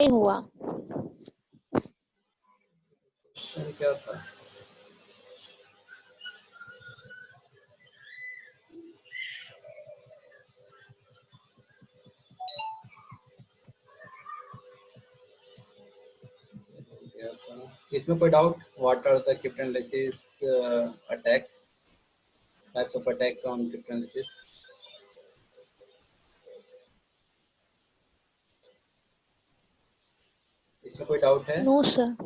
नहीं हुआ। क्या था? इसमें कोई doubt? What are the cryptanalysis attacks, types of attack on cryptanalysis? इसमें कोई डाउट है? No sir.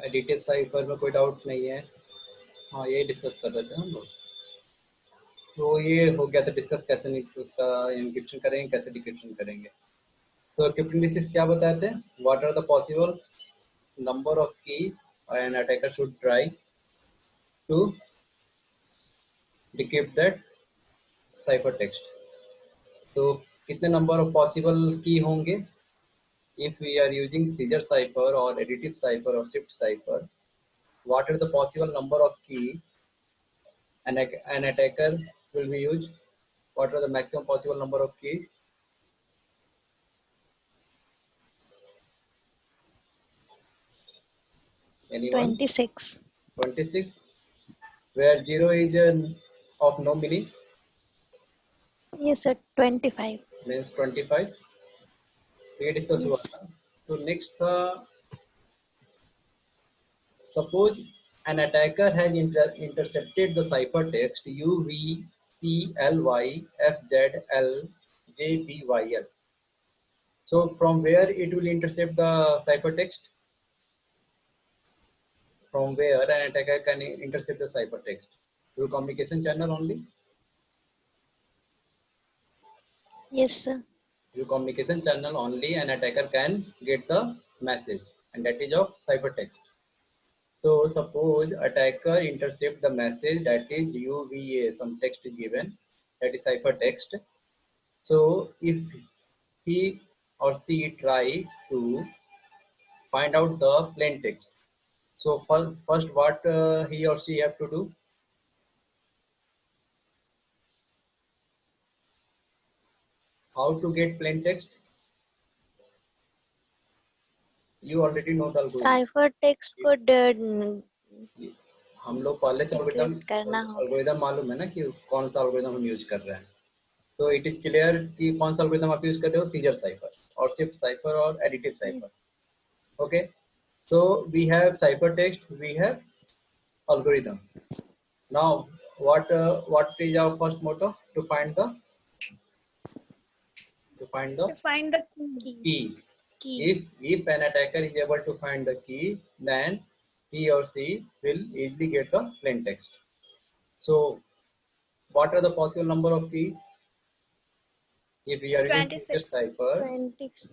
एडिटिव साइफर में कोई डाउट नहीं है? हाँ, ये डिस्कस कर रहे थे हम लोग। तो ये हो गया था डिस्कस, कैसे नहीं उसका एन्क्रिप्शन करेंगे, कैसे डिक्रिप्शन करेंगे। तो क्रिप्टोनालिसिस क्या बताते हैं? What are the possible number of key an attacker should try to decrypt that cipher text. तो कितने नंबर ऑफ पॉसिबल की होंगे if we are using Caesar cipher or additive cipher or shift cipher? What are the possible number of key an attacker will be used? What are the maximum possible number of key? Anyone? 26. 26, where 0 is of no meaning, Yes sir, 25. means 25. ये discuss हुआ Yes. था। तो next था, suppose an attacker has intercepted the ciphertext UVCLYFZLJBYL. So from where it will intercept the ciphertext? From where an attacker can intercept the ciphertext? Through communication channel only. Yes sir. Through communication channel only an attacker can get the message, and that is of ciphertext. So suppose attacker intercept the message, that is UVA, some text is given, that is ciphertext. So if he or she try to find out the plain text, so first what he or she have to do? How to get plain text? You already know the algorithm. Cipher text को हम लोग पहले से decrypt करना होगा। algorithm मालूम है ना कि कौन सा algorithm हम यूज कर रहे हैं। तो इट इज क्लियर कि कौन सा algorithm आप यूज कर रहे हो, सीजर साइफर और शिफ्ट साइफर और additive cipher. Okay, so we have ciphertext, we have algorithm. Now what is our first motto? To find the key. If an attacker is able to find the key, then he or she will easily get the plain text. So what are the possible number of keys if we are using secret 26. cipher? 26.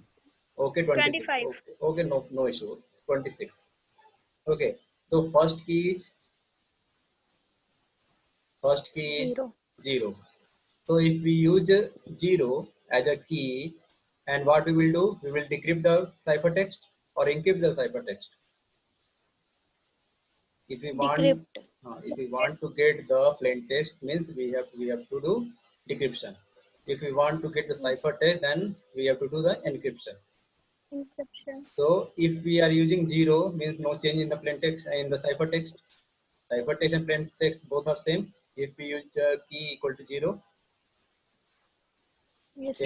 Okay, 26. 25. Okay, no issue. 26. Okay, so first key is 0. So if we use 0 as a key, and what we will do? We will decrypt the ciphertext or encrypt the ciphertext. If we want to get the plain text, means we have to do decryption. If we want to get the ciphertext, then we have to do the encryption. So if we are using 0, means no change in the plain text, in the ciphertext. Ciphertext and plain text both are same. If we use key equal to 0, Yes.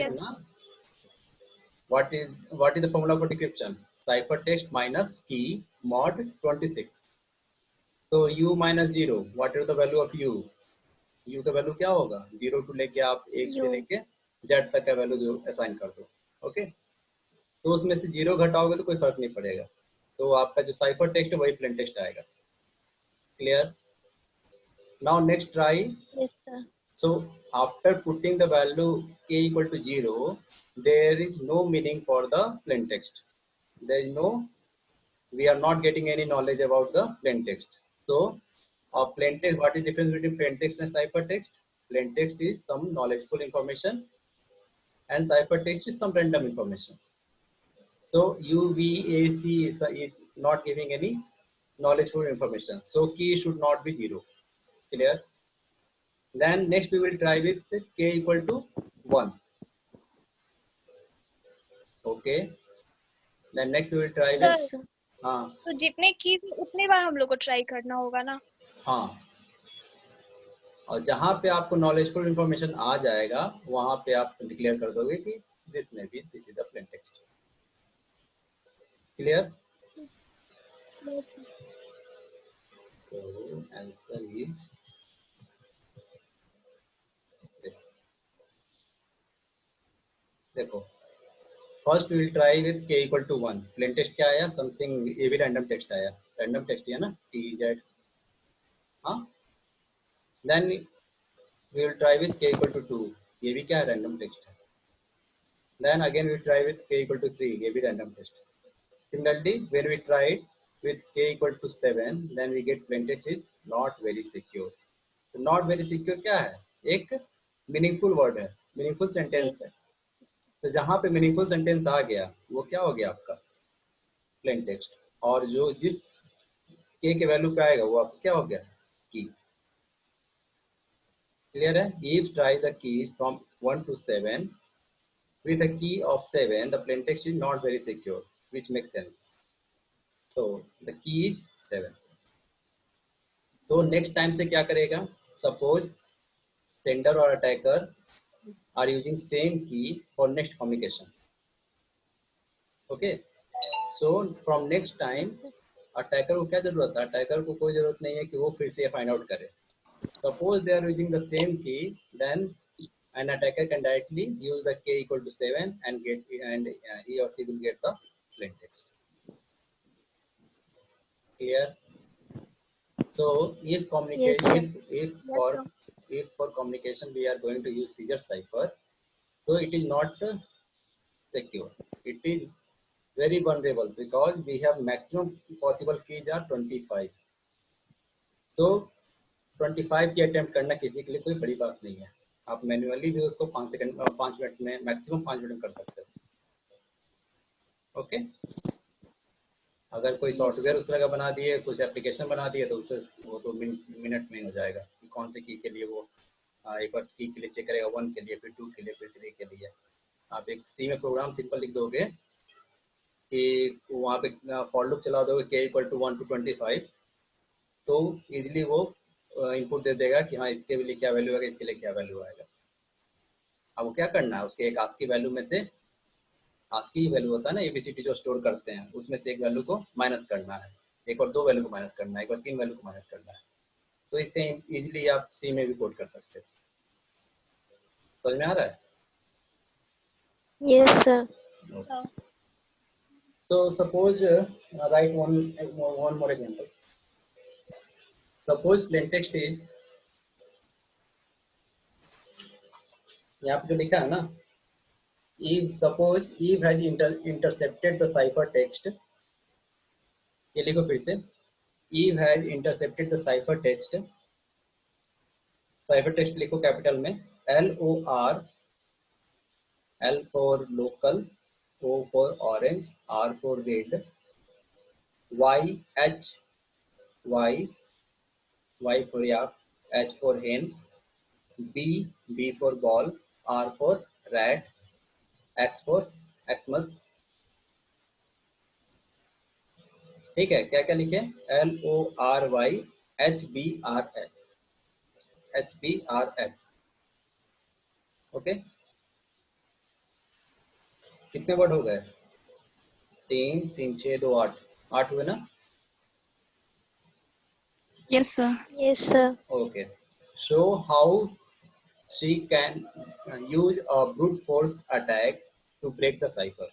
what is the formula for decryption? Ciphertext minus key mod 26. So u minus 0, what is the value of u? u का value क्या होगा? 0 to लेके आप 1 से लेके z तक का value जो असाइन कर दो। ओके, तो उसमें से 0 घटाओगे तो कोई फर्क नहीं पड़ेगा, तो आपका जो साइफर टेक्स्ट है वही प्लेन टेक्स्ट आएगा। Clear? Now next try. Yes sir. So after putting the value k equal to 0, there is no meaning for the plain text. There is no, we are not getting any knowledge about the plain text. So plain text, what is the difference between plain text and ciphertext? Plain text is some knowledgeful information and ciphertext is some random information. So UVAC is not giving any knowledgeful information. So key should not be 0. Clear? Then next we will try with k equal to 1. Okay. Then next we will try with sir Yes, sir. हाँ तो जितने की उतने बार हम लोग को try करना होगा ना? हाँ, और जहाँ पे आपको नॉलेजफुल इंफॉर्मेशन आ जाएगा वहाँ पे आप डिक्लेयर कर दोगे कि दिस में be this is the plain text. Clear? Yes, sir. So answer is this. देखो, first will try with k equal to 1. Plain text क्या आया? समथिंग ये भी रैंडम टेक्स्ट आया. रैंडम टेक्स्ट है ना, TZ. हाँ, then we will try with k equal to 2. ये भी क्या है? रैंडम टेक्स्ट है. Then again we try with k equal to 3, ये भी random test. Similarly, when we tried with k equal to 7, then we get plain text is not very secure. तो not very secure क्या है? एक meaningful word है, meaningful sentence है. तो जहाँ पे meaningful sentence आ गया, वो क्या हो गया आपका? plain text. और जो जिस k के वैल्यू पे आएगा वो आपका क्या हो गया? key. Clear है? If try the keys from 1 to 7 with a key of 7, the plain text is not very secure, which makes sense. So the key is 7. तो नेक्स्ट टाइम से क्या करेगा? सपोज सेंडर और अटैकर आर यूजिंग सेम की for next communication. Okay, so from next time Yes, sir. Attacker को क्या जरूरत है? अटैकर को कोई जरूरत नहीं है कि वो फिर से फाइंड आउट करे. Suppose they are using the same key, then an attacker can directly use the k equal to 7 and he or she will get the plain text. Clear? So if Yes, communicate sir. Yes, sir. if for communication we are going to use Caesar cipher, so it is not secure. It is very vulnerable because we have maximum possible keys are 25. तो 25 की attempt करना किसी के लिए कोई बड़ी बात नहीं है. आप मैन्युअली भी उसको 5 मिनट में, मैक्सिमम 5 मिनट में कर सकते हो. ओके, अगर कोई Yes, सॉफ्टवेयर sir. उस तरह का बना दिए, कुछ एप्लीकेशन बना दिए, तो उससे वो तो मिनट में हो जाएगा कि कौन से की के लिए वो एक बार की के लिए चेक करेगा, 1 के लिए, फिर 2 के लिए, फिर 3 के लिए. आप एक सी में प्रोग्राम सिंपल लिख दोगे कि वहाँ पे फॉर लूप चला दोगे k इक्वल टू 1 to 25, तो इजीली वो इनपुट दे देगा कि हाँ इसके लिए क्या वैल्यू आएगा, इसके लिए क्या वैल्यू आएगा. अब वो क्या करना है? उसके एक आस्की वैल्यू में से, आस्की वैल्यू होता है ना एबीसीडी जो स्टोर करते हैं, उसमें से एक वैल्यू को माइनस करना है, एक और 2 वैल्यू को माइनस करना है, एक और 3 वैल्यू को माइनस करना है. तो इससे इजीली आप सी में भी कोड कर सकते हो. समझ में आ रहा है? Yes, sir. हाँ. So suppose write one more example. Suppose plain text is, यहाँ पे जो लिखा है ना, if suppose Eve has intercepted the cipher text, ये लिखो फिर से, Eve has intercepted the cipher text. cipher text लिखो कैपिटल में, LOR, L for local, O for orange, R for red, YH, Y for yak, H for hen, B for ball, R for rat, X for Xmas. ठीक है, क्या क्या लिखे? LORY HBRX. Okay, कितने word हो गए? 3 3 6 2 8, 8 हुए ना? Yes, sir. Yes, sir. Okay, show how she can use a brute force attack to break the cipher.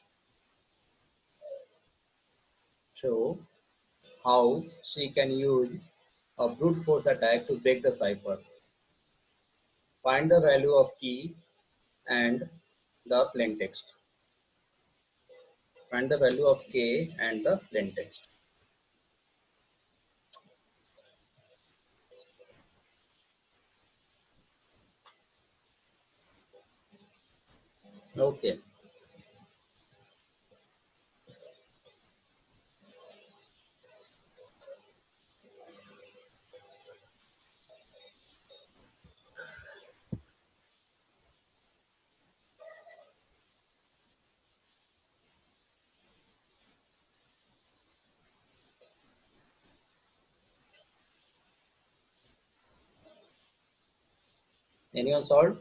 Show how she can use a brute force attack to break the cipher. Find the value of key and the plain text. Find the value of k and the plain text. Okay. Anyone solved?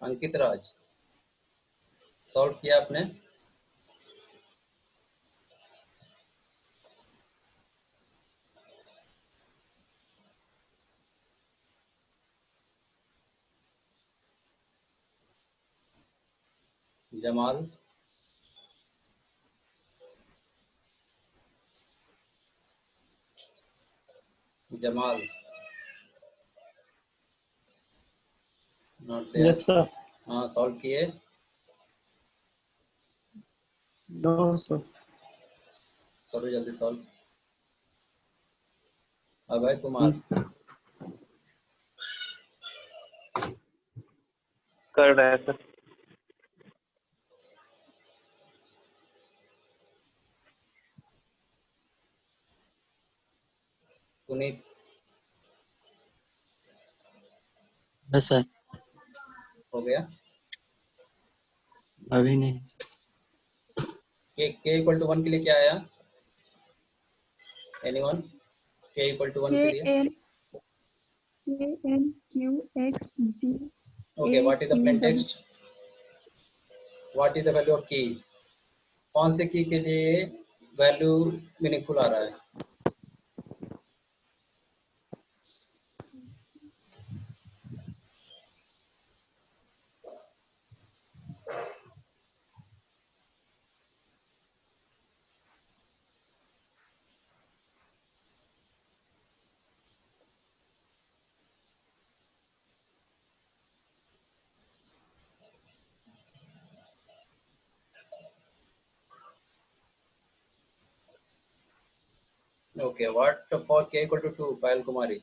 Ankit Raj solve किया आपने? Jamal Jamal not there. Yes, sir. हाँ solve किए? No, sir. करो जल्दी solve. Abhay Kumar कर रहा है sir. Puneet बस सर हो गया? अभी नहीं। के इक्वल टू 1 के लिए क्या आया? एनीवन? के इक्वल टू 1 के लिए? KNQXG okay, what is the plain text? What is the value of की? कौन से की के लिए वैल्यू मीनिंगफुल आ रहा है? Okay, what for k equal to 2, Payal Kumari?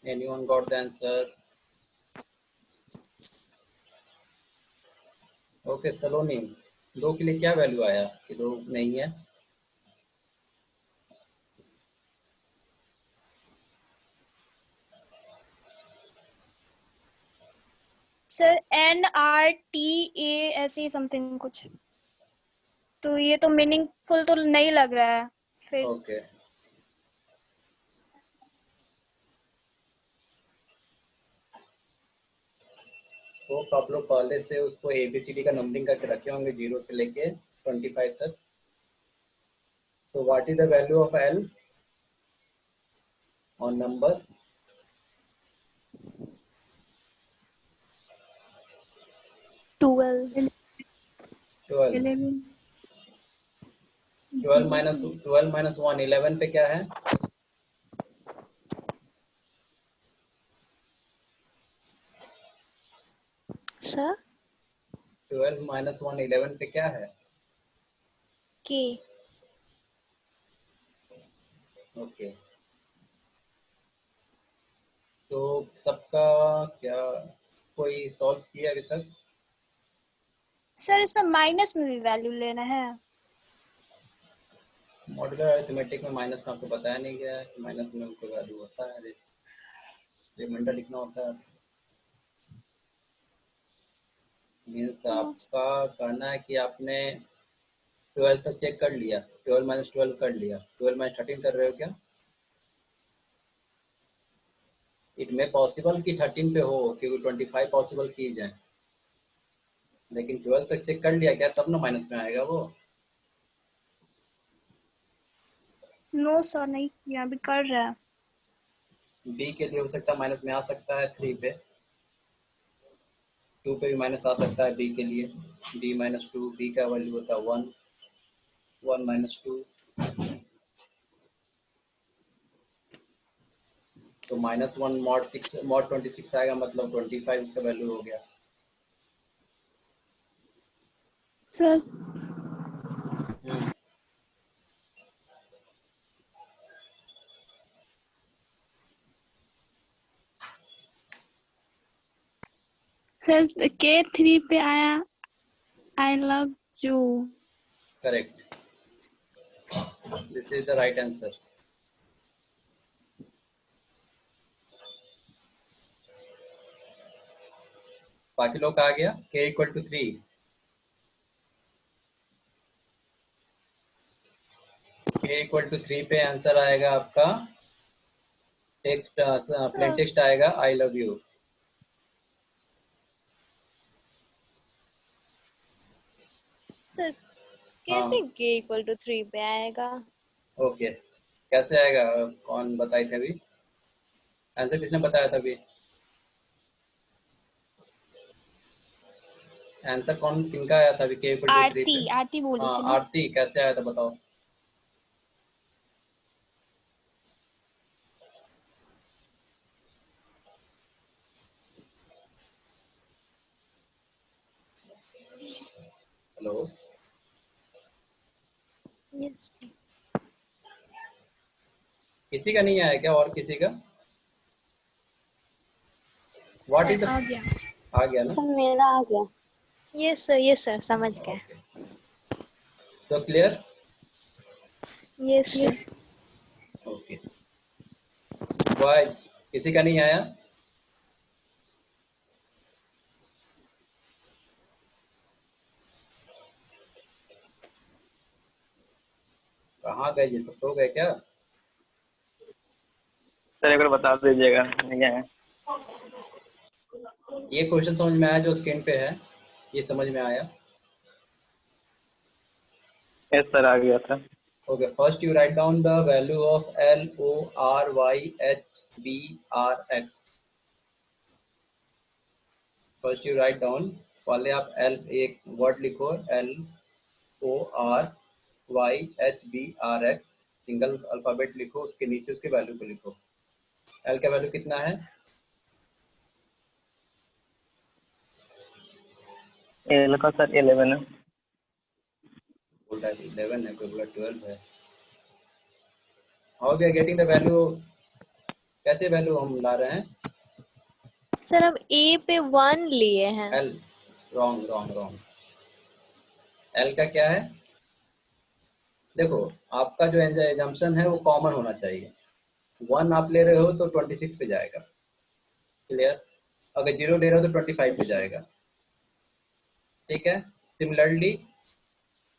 Anyone got the answer? Okay, सलोनी 2 के लिए क्या वैल्यू आया कि 2 नहीं है? सर NRTA ऐसे ही समथिंग कुछ, तो ये तो मीनिंगफुल तो नहीं लग रहा है फिर। ओके, तो आप लोग पहले से उसको ABCD का नंबरिंग करके रखे होंगे 0 से लेके 25 तक। तो what is the value of L on number? Twelve 12 minus 1 11 पे क्या है? सर 12 माइनस 1 11 पे क्या है? के ओके, तो सबका क्या कोई सॉल्व किया अभी तक? सर इसमें माइनस में भी वैल्यू लेना है। मॉड्यूलर अरिथमेटिक में माइनस का आपको बताया नहीं गया है। माइनस में उनको वैल्यू होता है, रिमाइंडर लिखना होता है। मीन्स आपका कहना है कि आपने 12 तक चेक कर लिया, 12 माइनस 12 कर लिया, 12 माइनस 13 कर रहे हो क्या? इट में पॉसिबल कि 13 पे हो, क्योंकि 25 पॉसिबल की जाए, लेकिन 12 तक चेक कर लिया क्या, तब ना माइनस में आएगा वो। नो सर नहीं किया, अभी कर रहा है। बी के लिए हो सकता है माइनस में आ सकता है 3 पे, 2 पे भी माइनस आ सकता है बी के लिए। बी माइनस 2, बी का वैल्यू होता है 1, 1 माइनस 2, तो -1 मॉड 6 मॉड 26 आएगा, मतलब 25 उसका वैल्यू हो गया। सर सर K3 पे आया I love you. Correct. This is the right answer. बाकी लोग आ गया k equal to 3. k equal to 3 पे आंसर आएगा आपका टेक्स्ट प्लेन टेक्स्ट आएगा आई लव यू. सर कैसे k इक्वल टू 3 पे आएगा? ओके कैसे आएगा कौन बताए थे अभी? आंसर किसने बताया था अभी? आंसर कौन किनका आया था अभी k equal to 3 पे? आरती बोली हाँ थी ना। आरती कैसे आया था बताओ. हेलो यस किसी का नहीं आया क्या और किसी का? व्हाट इज आ गया। आ गया ना? मेरा आ गया. यस सर समझ गए. तो clear? Yes yes okay boys किसी का नहीं आया? कहाँ गए ये सब, सो गए क्या? सर एक बार बता दीजिएगा नहीं है. ये क्वेश्चन समझ में आया जो स्क्रीन पे है? ये समझ में आया? यस सर आ गया था. Okay, first you write down the value of L, O, R, Y, H, B, R, X. First you write down, पहले आप L एक वर्ड लिखो L, O, R, Y, H, B, R, X. Single alphabet लिखो, उसके नीचे उसके value को लिखो. L का वैल्यू कितना है? एल का सर 11 है. बोला 11 है, कोई बोला 12 है. How we are getting the value? कैसे वैल्यू हम ला रहे हैं? सर अब a पे 1 लिए हैं. L wrong. L का क्या है? देखो आपका जो एजम्पशन है वो कॉमन होना चाहिए. 1 आप ले रहे हो तो 26 पे जाएगा. क्लियर? अगर 0 ले रहे हो तो 25 पे जाएगा. ठीक है. सिमिलरली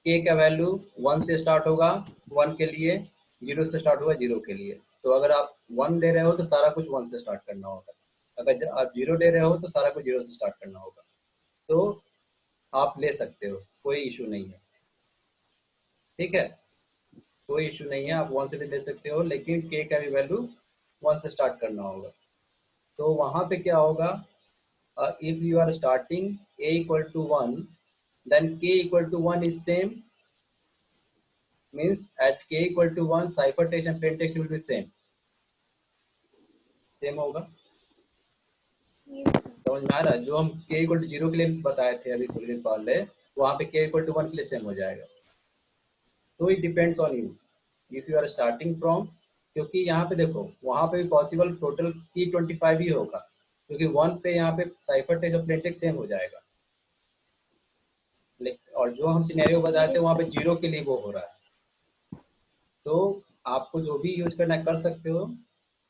k का वैल्यू 1 से स्टार्ट होगा 1 के लिए, 0 से स्टार्ट होगा 0 के लिए. तो अगर आप 1 ले रहे हो तो सारा कुछ 1 से स्टार्ट करना होगा. अगर आप 0 ले रहे हो तो सारा कुछ 0 से स्टार्ट करना होगा. तो आप ले सकते हो, कोई इशू नहीं है. ठीक है, कोई इशू नहीं है, आप 1 से भी ले सकते हो, लेकिन k का भी वैल्यू 1 से स्टार्ट करना होगा. तो वहां पे क्या होगा? If you are starting a equal to 1 then k equal to 1 is same, means at k equal to 1 ciphertext and plaintext will be same होगा. समझ में आ रहा है? जो हम k equal to 0 के लिए बताए थे अभी थोड़ी देर पहले, वहां पे k equal to 1 के लिए सेम हो जाएगा. तो it depends on you if you are starting from, क्योंकि यहाँ पे देखो वहां पे भी पॉसिबल टोटल की 25 ही होगा, क्योंकि 1 पे यहाँ पे ciphertext और plaintext सेम हो जाएगा. और जो हम सिनेरियो बताए थे वहां पे 0 के लिए वो हो रहा है. तो आपको जो भी यूज करना कर सकते हो,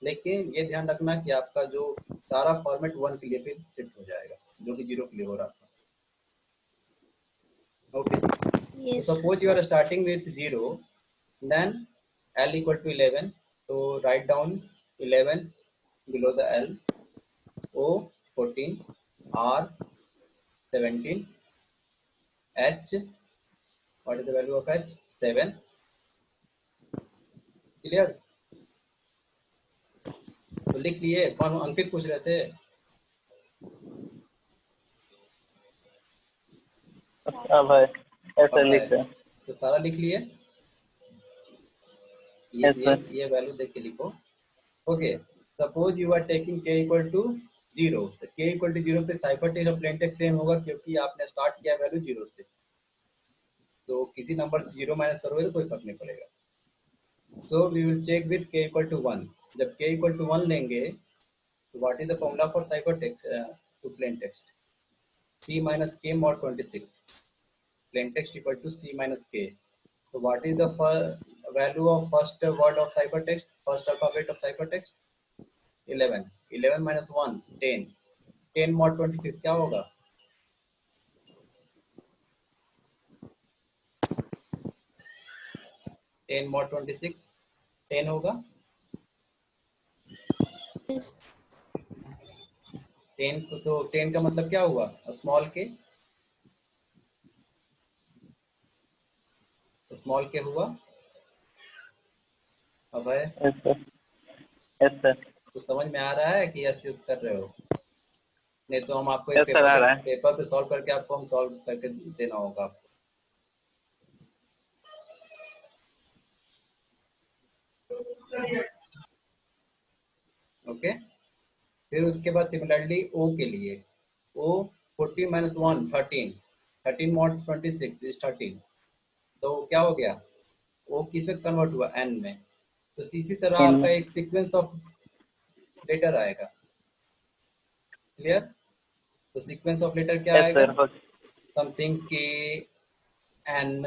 लेकिन ये ध्यान रखना कि आपका जो सारा फॉर्मेट 1 के लिए भी शिफ्ट हो जाएगा जो कि 0 के लिए हो रहा था. Okay, suppose you are starting with 0, then L equal to 11, so write down 11 below the L, O 14, R 17, H, what is the value of H? 7. Clear? तो लिख लिए. कौन? अंकित पूछ रहे थे. अच्छा भाई ऐसा लिख रहे. तो सारा लिख लिए. ये वैल्यू देख के लिखो. Okay, suppose you are taking k equal to 0, तो k इक्वल टू 0 पे ciphertext और plaintext सेम होगा, क्योंकि आपने स्टार्ट किया वैल्यू 0 से. तो किसी नंबर से 0 माइनस करोगे तो कोई फर्क नहीं पड़ेगा. So we will check with k equal to 1. जब k इक्वल टू 1 लेंगे तो what is the formula for ciphertext to plaintext? C minus K mod 26. Plain text equal to C minus K. So what is the value of first word of ciphertext? First alphabet of ciphertext? 11. 11 minus 1, 10. 10 mod 26 क्या होगा? 10 mod 26 10 होगा. 10 तो 10 का मतलब क्या हुआ? Small के. Small के हुआ. अब है यस सर. Yes sir. तो समझ में आ रहा है कि यस यूज कर रहे हो? नहीं तो हम आपको Yes, एक sir, आ रहा है. पेपर पे सॉल्व करके आपको हम सॉल्व करके देना होगा आपको. ओके. फिर उसके बाद सिमिलरली ओ के लिए ओ 14 माइनस 1 13. 13 mod 26 is 13. तो क्या हो गया? ओ किस में कन्वर्ट हुआ? एन में. तो इसी तरह N आपका में. एक सीक्वेंस ऑफ लेटर आएगा. क्लियर? तो सीक्वेंस ऑफ लेटर क्या यस आएगा? सर. समथिंग के एन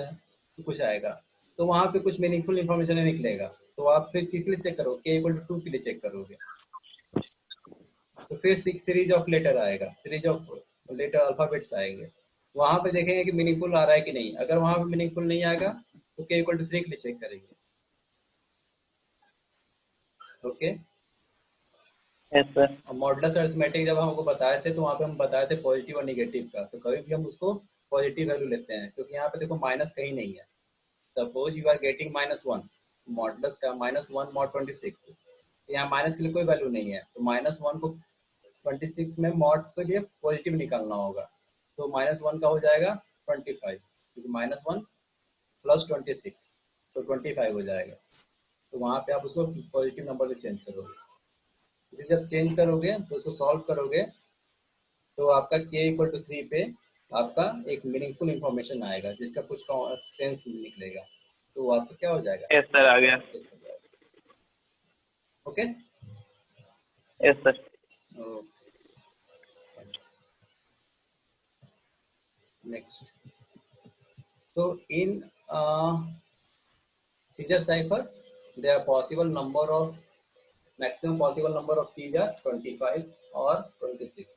कुछ आएगा. तो वहां पे कुछ मीनिंगफुल इंफॉर्मेशन निकलेगा. तो आप फिर किस लिए चेक करोगे? के इक्वल टू 2 के लिए चेक करोगे. तो फिर सीरीज ऑफ लेटर आएगा. सीरीज ऑफ लेटर अल्फाबेट्स आएंगे. वहां पे देखेंगे कि मीनिंगफुल आ रहा है कि नहीं. अगर वहां पे मीनिंगफुल नहीं आएगा तो के इक्वल टू 3 के लिए चेक करेंगे. Okay. Yes sir. Modulus arithmetic जब हमको बताए थे तो वहाँ पे हम बताए थे पॉजिटिव और निगेटिव का. तो कभी भी हम उसको पॉजिटिव वैल्यू लेते हैं क्योंकि यहाँ पे देखो माइनस कहीं नहीं है. Suppose you are getting -1 modulus का -1 मॉड 26. यहाँ माइनस के लिए कोई वैल्यू नहीं है. तो -1 को 26 में मॉड के लिए पॉजिटिव निकालना होगा. तो -1 का हो जाएगा 25 क्योंकि -1 + 26 तो 25 हो जाएगा. तो वहाँ पे आप उसको पॉजिटिव नंबर से चेंज करोगे. जब चेंज करोगे तो उसको सॉल्व करोगे तो आपका k इक्वल टू 3 पे आपका एक मीनिंगफुल इंफॉर्मेशन आएगा जिसका कुछ सेंस निकलेगा. तो आपका क्या हो जाएगा? यस सर, आ गया. ओके. Yes sir. नेक्स्ट. तो इन Caesar cipher there are possible number of maximum possible number of keys are 25 or 26.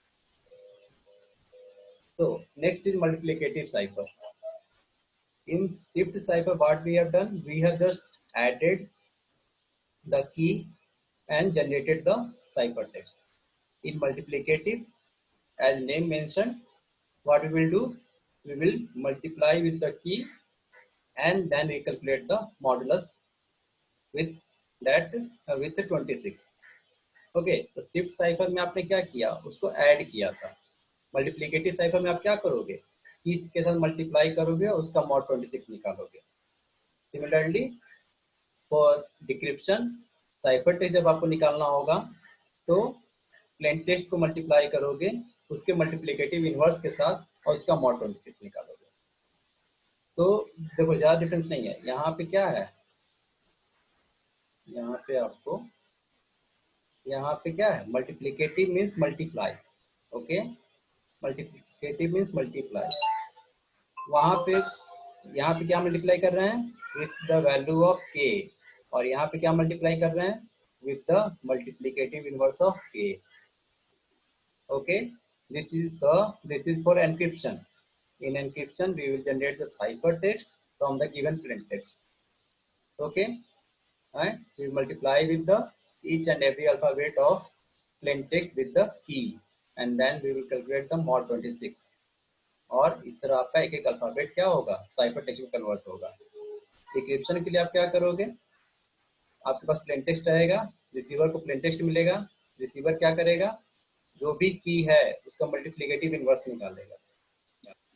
So next is multiplicative cipher. In shift cipher what we have done, we have just added the key and generated the ciphertext. In multiplicative, as name mentioned, what we will do, we will multiply with the key and then we calculate the modulus with that with 26. Okay. तो shift cipher में आपने क्या किया? उसको add किया था. Multiplicative cipher में आप क्या करोगे? कीज के साथ मल्टीप्लाई करोगे और उसका मॉड 26 निकालोगे. Similarly for decryption cipher text जब आपको निकालना होगा तो प्लेन टेक्स्ट को मल्टीप्लाई करोगे उसके मल्टीप्लिकेटिव इनवर्स के साथ और उसका मॉड 26 निकालोगे. तो देखो ज़्यादा डिफरेंस नहीं है. यहाँ पे क्या है? यहाँ पे आपको यहाँ पे क्या है? Multiplicative means multiply. Okay. Multiplicative means multiply. वहाँ पे यहाँ पे क्या मल्टीप्लाई कर रहे हैं? विथ द वैल्यू ऑफ के. और यहाँ पे क्या मल्टीप्लाई कर रहे हैं? With the multiplicative inverse of के. Okay. This is for encryption. In encryption, we will generate the ciphertext from the given plain text. Okay, and we multiply with the each and every alphabet of plain text with the key, and then we will calculate the mod 26. और इस तरह आपका एक एक alphabet क्या होगा? Cipher text में convert होगा. डिक्रिप्शन के लिए आप क्या करोगे? आपके पास प्लेन टेक्स्ट रहेगा. रिसीवर को प्लेन टेक्स्ट मिलेगा. रिसीवर क्या करेगा? जो भी की है उसका मल्टीप्लिकेटिव इनवर्स निकालेगा.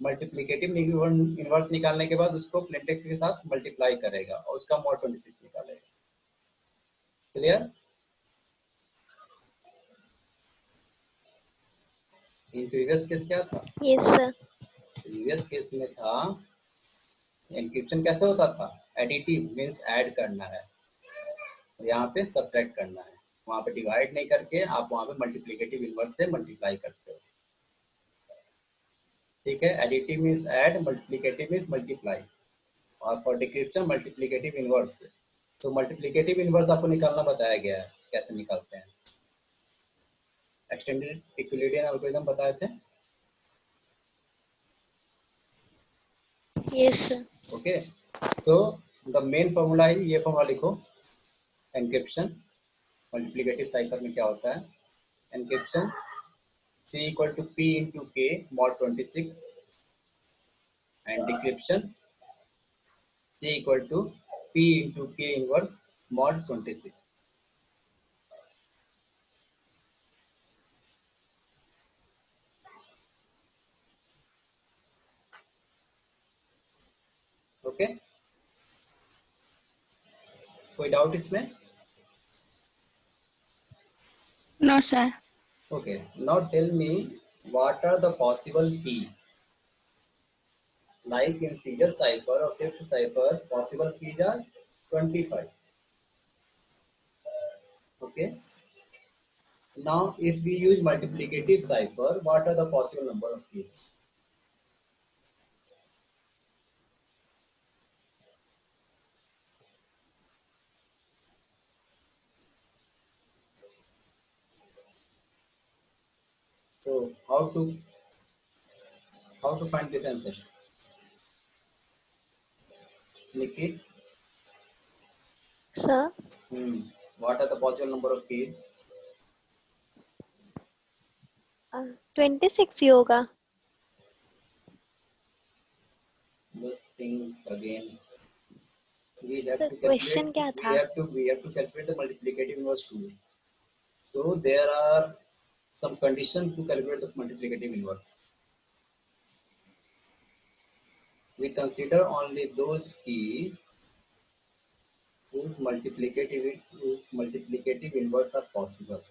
मल्टीप्लिकेटिव इनवर्स निकालने के बाद उसको प्लेन टेक्स्ट के साथ मल्टीप्लाई करेगा और उसका मॉड 26 निकालेगा. क्लियर? इन प्रीवियस केस क्या था? Yes sir. प्रीवियस केस में था एनक्रिप्शन कैसे होता था? एडिटिव मीन्स ऐड करना है. यहाँ पे सब्ट्रैक्ट करना है. वहाँ पे डिवाइड नहीं करके आप वहाँ पे मल्टीप्लिकेटिव इनवर्स से मल्टीप्लाई करते हो. ठीक है, additive means add, multiplicative means multiply, और फॉर डिक्रिप्शन मल्टीप्लिकेटिव इनवर्स। तो मल्टीप्लिकेटिव इनवर्स आपको निकालना बताया गया है, कैसे निकालते हैं। एक्सटेंडेड यूक्लिडियन एल्गोरिथम बताए थे। Yes, sir. ओके, तो द मेन फॉर्मूला है, ये फॉर्मूला लिखो, एनक्रिप्शन मल्टीप्लिकेटिव साइफर में क्या होता है। Encryption C equal to P into K mod 26 and decryption C equal to P into K inverse mod 26. Okay, कोई डाउट इसमें? No, sir. Okay, now tell me what are the possible key? Like in Caesar cipher or Swift cipher, possible keys are 25. Okay, now if we use multiplicative cipher, what are the possible number of keys? So how to find this answer? Nikki, Sir, what are the possible number of keys? 26 ही होगा. Just think again. We have Sir, to question calculate. क्या था? We have to calculate the multiplicative inverse too. So there are some conditions to calculate the multiplicative inverse. We consider only those keys whose multiplicative inverse are possible.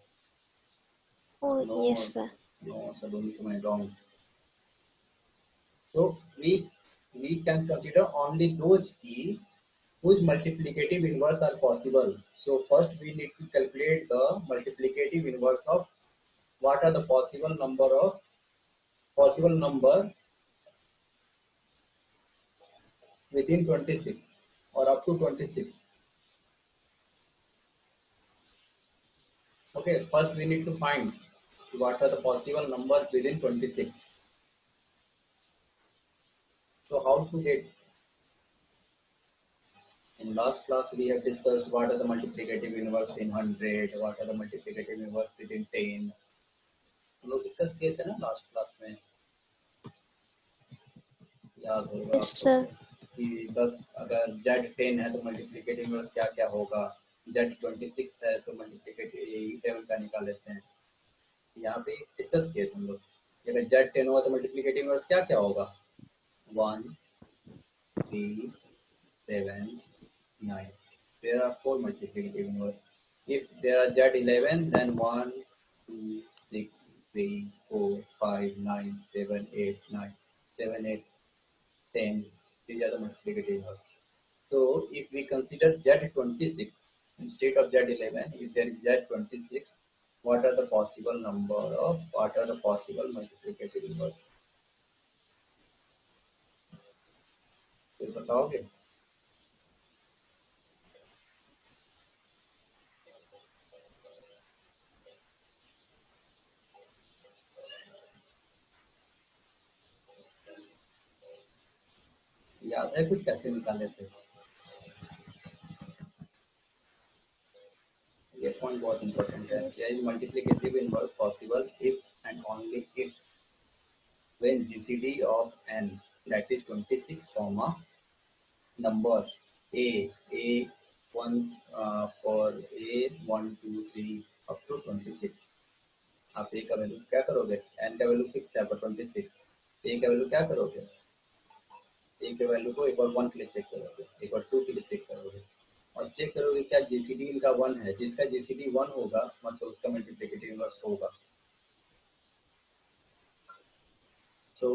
Oh, No, yes, sir. no, Saloni, am I wrong? So we can consider only those keys whose multiplicative inverse are possible. So first we need to calculate the multiplicative inverse of what are the possible number within 26 or up to 26. Okay, first we need to find what are the possible numbers within 26. So how to get? In last class we have discussed what are the multiplicative inverse in 100, what are the multiplicative inverse within 10. हम लोग discuss किए थे ना last class में, याद होगा Yes, आपको sir. कि 10 अगर Z 10 है तो मल्टीप्लिकेटिव इनवर्स क्या क्या होगा, Z 26 है तो मल्टीप्लिकेटिव 11 का निकाल लेते हैं। यहाँ पे डिस्कस किए थे हम लोग, अगर Z 10 होगा तो मल्टीप्लिकेटिव इनवर्स क्या क्या होगा, 1 3 7 9. There are 4 multiplicative inverse. If there are Z 11, then 1 2 6 3 4 5 9 7 8 9 7 8 10. These are the multiplicative inverse. So if we consider Z26 instead of Z11, if there is Z26, what are the possible multiplicative inverse? फिर बताओगे? याद है कुछ कैसे निकाले थे? ये point बहुत इंपॉर्टेंट है। There is multiplicative inverse possible if and only if when GCD of n, that is 26 comma number a1 for a1 2 3 up to 26. आप a का वैल्यू क्या करोगे? n का वैल्यू फिक्स है पर 26, a का वैल्यू क्या करोगे? a के वैल्यू को एक बार 1 के लिए चेक करोगे, एक बार 2 के लिए चेक करोगे, और चेक करोगे क्या जीसीडी इनका 1 है। जिसका जीसीडी 1 होगा मतलब उसका मल्टीप्लिकेटिव इनवर्स होगा। तो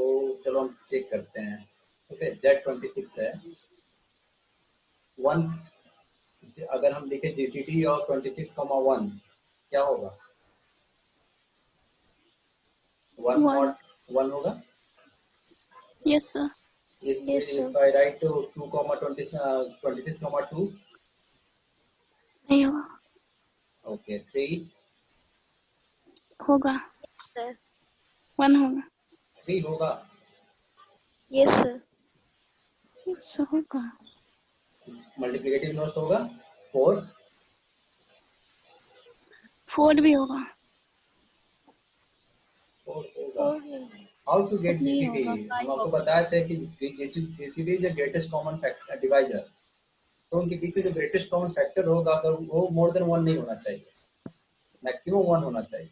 चलो हम चेक करते हैं। ओके, Z26 है 1, अगर हम लिखे जीसीडी और 26,1 क्या होगा? 1 1. और 1 होगा। Yes, sir. Yes, sir. If I write to 2 comma 26 comma 2, नहीं होगा. okay, 3 होगा. Sir. 1 होगा. 3 होगा. Yes, sir. Yes, sir, होगा. मल्टीप्लिकेटिव नोट्स होगा 4 4 भी होगा. 4 होगा. 4 नहीं. हाउ टू गेट नहीं जीसीडी? होगा, हम 5 आपको होगा. बताए थे कि GCD is the greatest common factor divisor. तो उनके बीच में जो ग्रेटेस्ट कॉमन फैक्टर होगा अगर वो मोर देन 1 नहीं होना चाहिए, मैक्सिमम 1 होना चाहिए.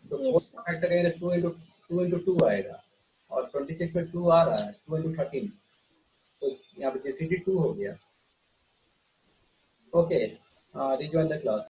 तो 4 Yes, का फैक्टर करेंगे तो 2 into 2 आएगा और 26 में 2 आ रहा है 2 into 13, तो यहाँ पे जीसीडी 2 हो गया. Okay, rejoin the class.